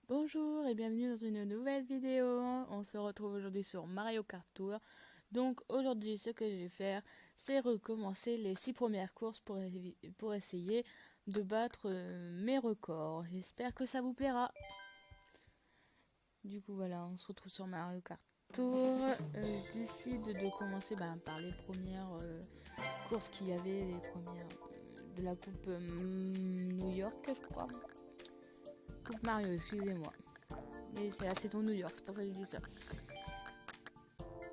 Bonjour et bienvenue dans une nouvelle vidéo. On se retrouve aujourd'hui sur Mario Kart Tour. Donc aujourd'hui ce que je vais faire c'est recommencer les 6 premières courses pour essayer de battre mes records. J'espère que ça vous plaira. Du coup voilà, on se retrouve sur Mario Kart Tour. Je décide de commencer par les premières courses qu'il y avait, les premières de la coupe New York je crois. Coupe Mario, excusez-moi. Mais c'est ton New York, c'est pour ça que je dis ça.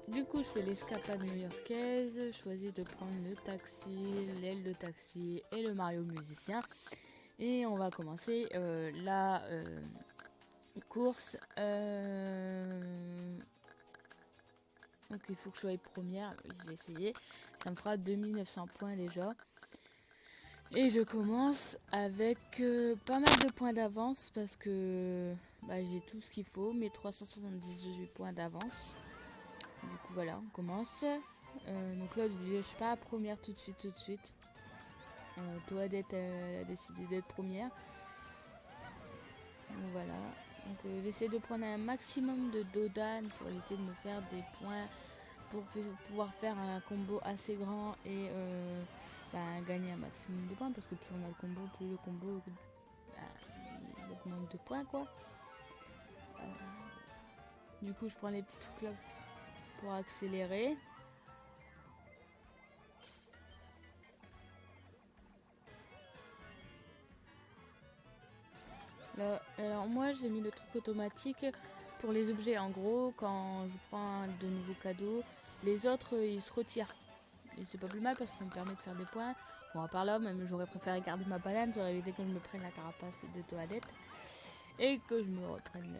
Du coup, je fais l'escapade new-yorkaise, je choisis de prendre le taxi, l'aile de taxi et le Mario musicien. Et on va commencer la course. Donc il faut que je sois première, je vais essayer. Ça me fera 2900 points déjà. Et je commence avec pas mal de points d'avance parce que j'ai tout ce qu'il faut, mes 378 points d'avance. Du coup voilà, on commence. Donc là je suis pas première tout de suite. Toadette a décidé d'être première. Donc voilà. Donc j'essaie de prendre un maximum de Dodan pour éviter de me faire des points pour pouvoir faire un combo assez grand et gagner un maximum de points parce que plus on a le combo, plus le combo il augmente de points quoi. Du coup je prends les petits trucs là pour accélérer. Là, alors moi j'ai mis le truc automatique pour les objets. En gros quand je prends de nouveaux cadeaux, les autres ils se retirent. Et c'est pas plus mal parce que ça me permet de faire des points. Bon à part là même j'aurais préféré garder ma banane, j'aurais évité que je me prenne la carapace de Toadette. Et que je me reprenne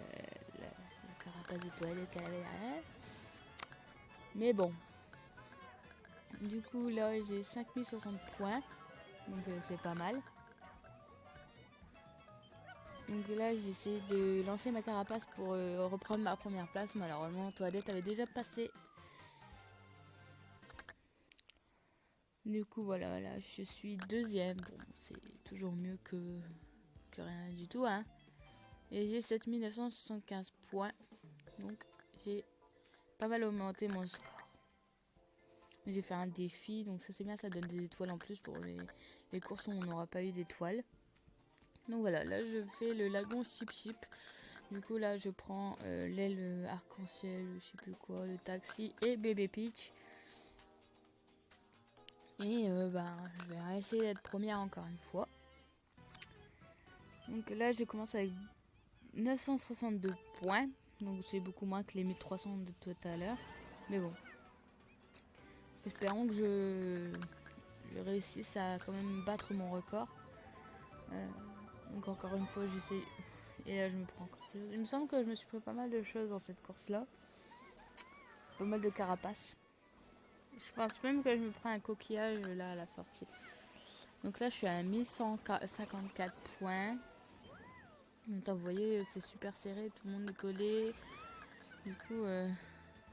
la carapace de Toadette qu'elle avait derrière. Mais bon. Du coup là j'ai 5060 points. Donc c'est pas mal. Donc là j'essaie de lancer ma carapace pour reprendre ma première place. Malheureusement Toadette avait déjà passé. Du coup voilà, là je suis deuxième. Bon c'est toujours mieux que rien du tout hein. Et j'ai 7975 points. Donc j'ai pas mal augmenté mon score. J'ai fait un défi, donc ça c'est bien, ça donne des étoiles en plus pour les courses où on n'aura pas eu d'étoiles. Donc voilà, là je fais le lagon Chip Chip. Du coup là je prends l'aile arc-en-ciel, je sais plus quoi, le taxi et Bébé Peach. Et je vais essayer d'être première encore une fois. Donc là je commence avec 962 points. Donc c'est beaucoup moins que les 1300 de tout à l'heure. Mais bon. Espérons que je réussisse à quand même battre mon record. Donc encore une fois j'essaie. Et là je me prends encore. Il me semble que je me suis pris pas mal de choses dans cette course là. Pas mal de carapaces. Je pense même que je me prends un coquillage là à la sortie. Donc là je suis à 1154 points. Donc vous voyez c'est super serré, tout le monde est collé. Du coup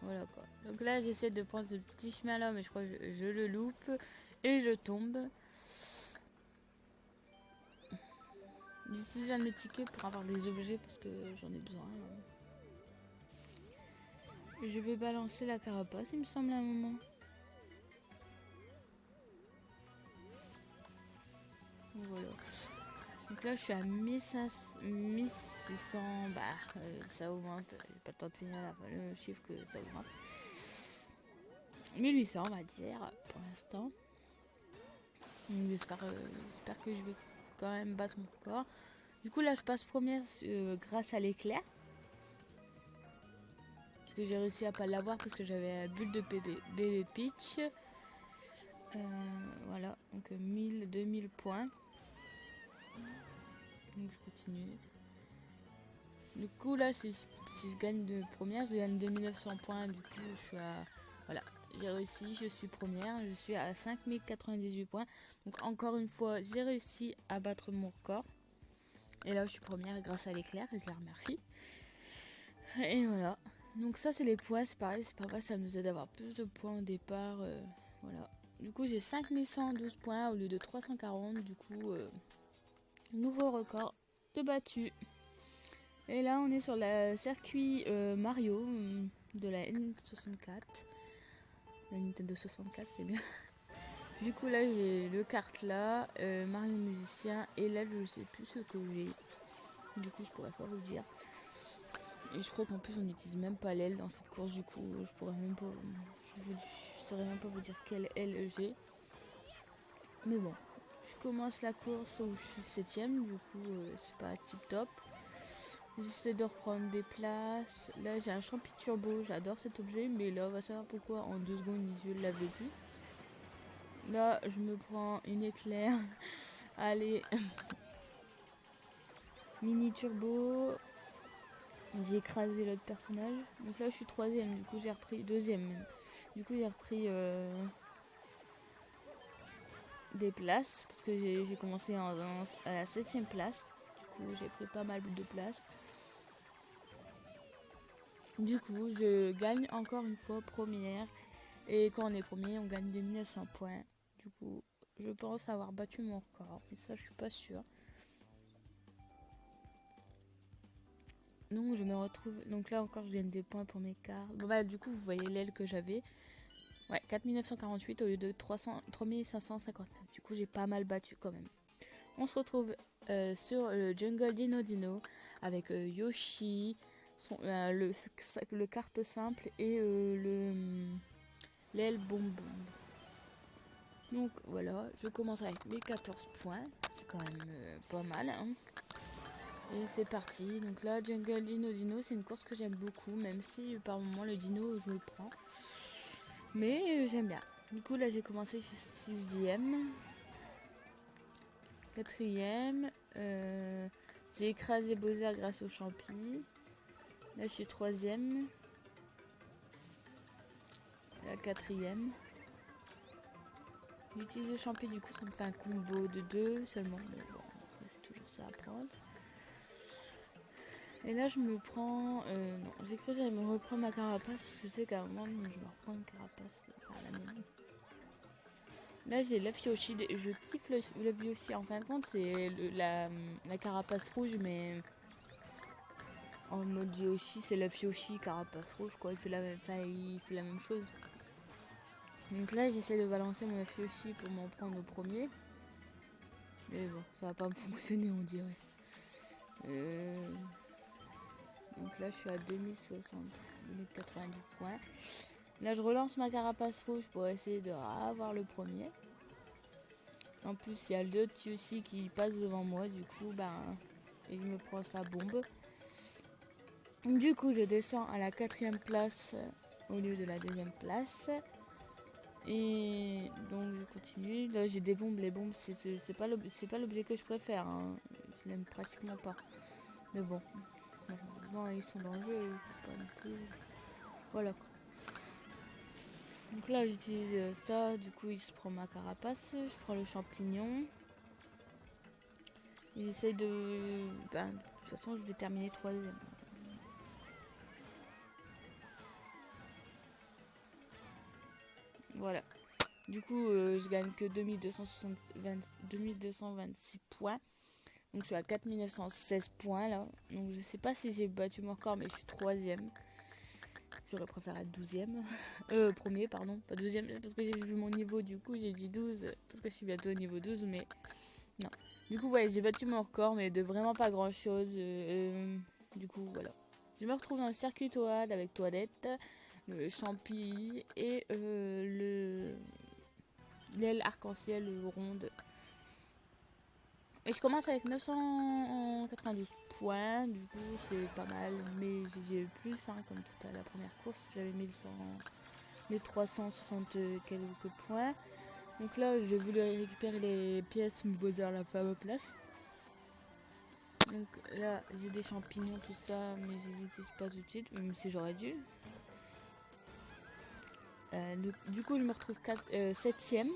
voilà quoi. Donc là j'essaie de prendre ce petit chemin là mais je crois que je le loupe. Et je tombe. J'utilise un de mes tickets pour avoir des objets parce que j'en ai besoin. Et je vais balancer la carapace il me semble à un moment. Voilà. Donc là je suis à 1600. Ça augmente. J'ai pas le temps de finir le chiffre que ça augmente. 1800 on va dire pour l'instant. J'espère que je vais quand même battre mon record. Du coup là je passe première grâce à l'éclair. Parce que j'ai réussi à pas l'avoir parce que j'avais la bulle de bébé Peach. Voilà, donc 2000 points. Donc je continue. Du coup là si je gagne de première, je gagne 2900 points. Du coup je suis à... Voilà, j'ai réussi, je suis première. Je suis à 5098 points. Donc encore une fois, j'ai réussi à battre mon record. Et là je suis première grâce à l'éclair et je la remercie. Et voilà. Donc ça c'est les points, c'est pareil, c'est pas mal, ça nous aide à avoir plus de points au départ. Voilà. Du coup j'ai 5112 points au lieu de 340. Du coup nouveau record de battu. Et là on est sur le circuit Mario de la N64. La Nintendo 64 c'est bien. Du coup là j'ai le kart là, Mario musicien et là je sais plus ce que j'ai. Du coup je pourrais pas vous dire. Et je crois qu'en plus on n'utilise même pas l'aile dans cette course, du coup je pourrais même pas. Je saurais même pas vous dire quelle aile j'ai. Mais bon, je commence la course où je suis 7ème, du coup c'est pas tip top. J'essaie de reprendre des places. Là j'ai un champi turbo, j'adore cet objet, mais là on va savoir pourquoi en 2 secondes je l'avais plus. Là je me prends une éclair. Allez. Mini turbo. J'ai écrasé l'autre personnage. Donc là je suis 3ème, du coup j'ai repris 2ème même. Du coup j'ai repris des places parce que j'ai commencé à la 7ème place. Du coup j'ai pris pas mal de places. Du coup je gagne encore une fois première. Et quand on est premier on gagne 2900 points. Du coup je pense avoir battu mon record. Mais ça je suis pas sûre. Donc je me retrouve. Donc là encore je gagne des points pour mes cartes. Bon bah du coup vous voyez l'aile que j'avais. Ouais, 4948 au lieu de 3559. Du coup, j'ai pas mal battu quand même. On se retrouve sur le Jungle Dino Dino avec Yoshi, le carte simple et l'aile Boom Boom. Donc voilà, je commence avec mes 14 points. C'est quand même pas mal. Hein. Et c'est parti. Donc là, Jungle Dino Dino, c'est une course que j'aime beaucoup, même si par moment le dino, je le prends. Mais j'aime bien. Du coup, là, j'ai commencé, je suis 6ème. 4ème. J'ai écrasé Bowser grâce au champi. Là, je suis 3ème. La 4ème. J'utilise le champi, du coup, ça me fait un combo de 2 seulement. Mais bon, après, c'est toujours ça à prendre. Et là, je me prends... non, j'ai cru que j'allais me reprendre ma carapace parce que je sais qu'à un moment, je me reprends une carapace. Enfin, la mienne. Là j'ai l'œuf Yoshi, je kiffe l'œuf Yoshi, en fin de compte c'est la carapace rouge mais en mode Yoshi c'est l'œuf Yoshi carapace rouge quoi, il fait la même chose. Donc là j'essaie de balancer mon œuf Yoshi pour m'en prendre au premier. Mais bon ça va pas me fonctionner on dirait. Donc là je suis à 2090 points. Là je relance ma carapace rouge pour essayer de avoir le premier. En plus, il y a l'autre aussi qui passe devant moi, du coup, et je me prends sa bombe. Du coup, je descends à la 4ème place au lieu de la 2ème place. Et donc, je continue. Là, j'ai des bombes. Les bombes, c'est pas l'objet que je préfère. Hein. Je l'aime pratiquement pas. Mais bon, normalement, ils sont dans le jeu. Pas non plus. Voilà quoi. Donc là, j'utilise ça. Du coup, il se prend ma carapace. Je prends le champignon. J'essaie de... de toute façon, je vais terminer 3ème. Voilà. Du coup, je gagne que 2226 points. Donc, je suis à 4916 points, là. Donc, je sais pas si j'ai battu mon record, mais je suis 3ème. J'aurais préféré être 12ème. Premier, pardon. Pas 12ème, parce que j'ai vu mon niveau. Du coup, j'ai dit 12, parce que je suis bientôt au niveau 12, mais... Non. Du coup, ouais, j'ai battu mon record, mais de vraiment pas grand-chose. Du coup, voilà. Je me retrouve dans le circuit Toad avec Toadette, le champi et l'aile arc-en-ciel ronde. Et je commence avec 990 points, du coup c'est pas mal, mais j'ai eu plus, hein, comme tout à la première course, j'avais 1360 quelques points. Donc là j'ai voulu récupérer les pièces, me poser à la fameuse place. Donc là j'ai des champignons, tout ça, mais j'hésite pas tout de suite, même si j'aurais dû. Du coup je me retrouve 7ème.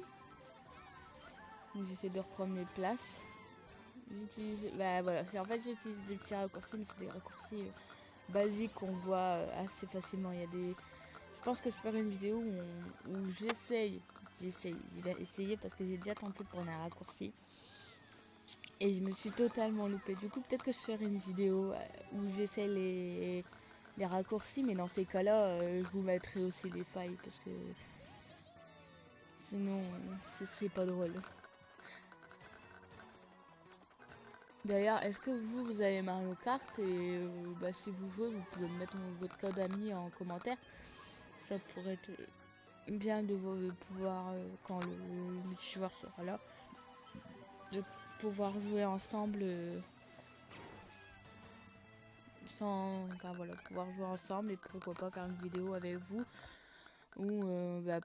Donc j'essaie de reprendre mes places. J'utilise, voilà, en fait j'utilise des petits raccourcis, mais c'est des raccourcis basiques qu'on voit assez facilement. Il y a des, je pense que je ferai une vidéo où j'essaye, j'y vais essayer parce que j'ai déjà tenté de prendre un raccourci. Et je me suis totalement loupée. Du coup, peut-être que je ferai une vidéo où j'essaie les raccourcis, mais dans ces cas-là, je vous mettrai aussi les failles parce que sinon, c'est pas drôle. D'ailleurs, est-ce que vous avez Mario Kart et si vous jouez, vous pouvez me mettre votre code ami en commentaire. Ça pourrait être bien de pouvoir, quand le multijoueur sera là, de pouvoir jouer ensemble pouvoir jouer ensemble et pourquoi pas faire une vidéo avec vous ou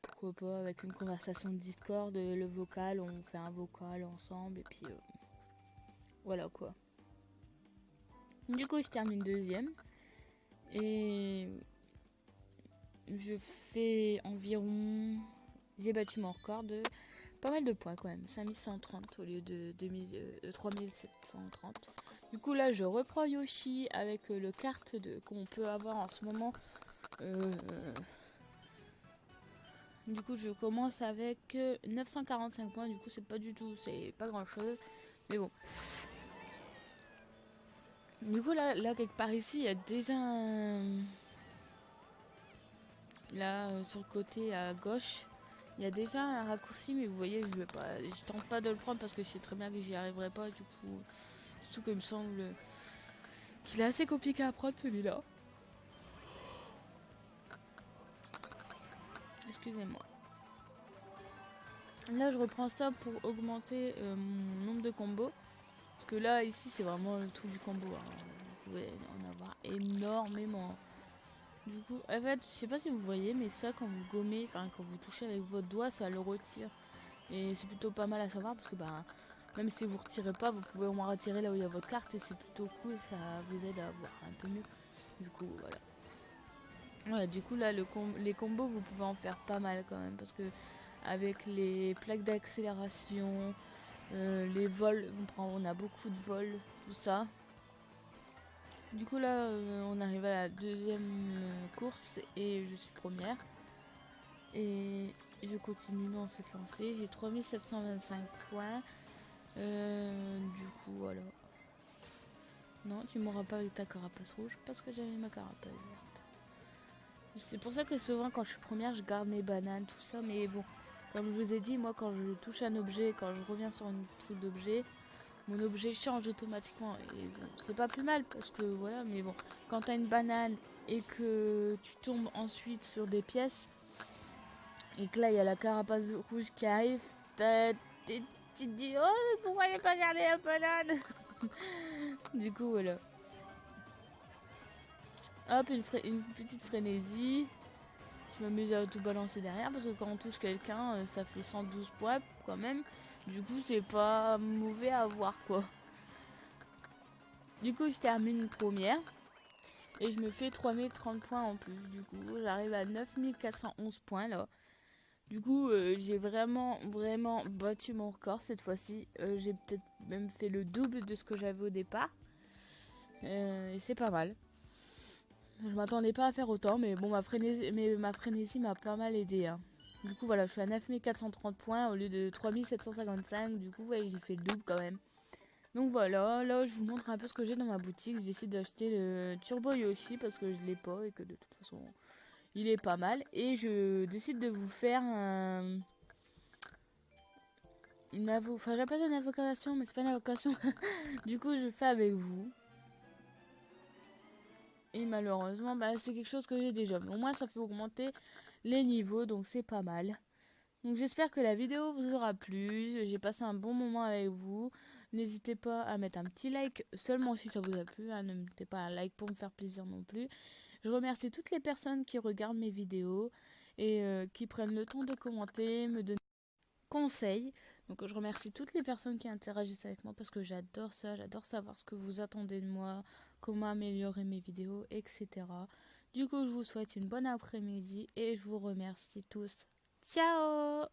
pourquoi pas avec une conversation de Discord, le vocal, on fait un vocal ensemble et puis voilà quoi. Du coup, je termine deuxième et je fais environ, j'ai battu mon record de pas mal de points quand même, 5130 au lieu de 3730. Du coup là je reprends Yoshi avec le kart qu'on peut avoir en ce moment. Du coup je commence avec 945 points, du coup c'est pas grand chose. Mais bon. Du coup là quelque part ici il y a déjà là sur le côté à gauche. Il y a déjà un raccourci, mais vous voyez, je tente pas de le prendre parce que je sais très bien que j'y arriverai pas. Du coup, surtout qu'il me semble qu'il est assez compliqué à prendre celui-là. Excusez-moi. Là, je reprends ça pour augmenter mon nombre de combos. Parce que là, ici, c'est vraiment le truc du combo. Hein. Vous pouvez en avoir énormément. Du coup, en fait, je sais pas si vous voyez, mais ça, quand vous gommez, enfin, quand vous touchez avec votre doigt, ça le retire. Et c'est plutôt pas mal à savoir parce que même si vous retirez pas, vous pouvez au moins retirer là où il y a votre carte et c'est plutôt cool, ça vous aide à voir un peu mieux. Du coup, voilà. Ouais, du coup là, les combos, vous pouvez en faire pas mal quand même parce que avec les plaques d'accélération, les vols, on a beaucoup de vols, tout ça. Du coup là, on arrive à la deuxième course et je suis première. Et je continue dans cette lancée. J'ai 3725 points. Du coup, voilà. Non, tu m'auras pas avec ta carapace rouge parce que j'avais ma carapace verte. C'est pour ça que souvent, quand je suis première, je garde mes bananes, tout ça. Mais bon, comme je vous ai dit, moi, quand je touche un objet, quand je reviens sur un truc d'objet, mon objet change automatiquement. Et bon, c'est pas plus mal parce que voilà, mais bon, quand t'as une banane et que tu tombes ensuite sur des pièces et que là, il y a la carapace rouge qui arrive, tu te dis, oh, pourquoi j'ai pas gardé la banane? Du coup, voilà. Hop, une petite frénésie. Je m'amuse à tout balancer derrière parce que quand on touche quelqu'un, ça fait 112 points quand même. Du coup, c'est pas mauvais à voir quoi. Du coup, je termine première et je me fais 3030 points en plus. Du coup, j'arrive à 9411 points là. Du coup, j'ai vraiment battu mon record cette fois-ci. J'ai peut-être même fait le double de ce que j'avais au départ. Et c'est pas mal. Je m'attendais pas à faire autant, mais bon, ma frénésie m'a pas mal aidé. Hein. Du coup, voilà, je suis à 9430 points au lieu de 3755. Du coup, ouais, j'ai fait le double quand même. Donc voilà, là, je vous montre un peu ce que j'ai dans ma boutique. J'essaie d'acheter le Turbo Yoshi parce que je l'ai pas et que de toute façon, il est pas mal. Et je décide de vous faire enfin, j'appelle ça une invocation, mais c'est pas une invocation. Du coup, je fais avec vous. Et malheureusement, c'est quelque chose que j'ai déjà. Mais au moins, ça fait augmenter les niveaux, donc c'est pas mal. Donc j'espère que la vidéo vous aura plu. J'ai passé un bon moment avec vous. N'hésitez pas à mettre un petit like seulement si ça vous a plu. Hein. Ne mettez pas un like pour me faire plaisir non plus. Je remercie toutes les personnes qui regardent mes vidéos et qui prennent le temps de commenter, me donner des conseils. Donc je remercie toutes les personnes qui interagissent avec moi parce que j'adore ça. J'adore savoir ce que vous attendez de moi, comment améliorer mes vidéos, etc. Du coup, je vous souhaite une bonne après-midi et je vous remercie tous. Ciao!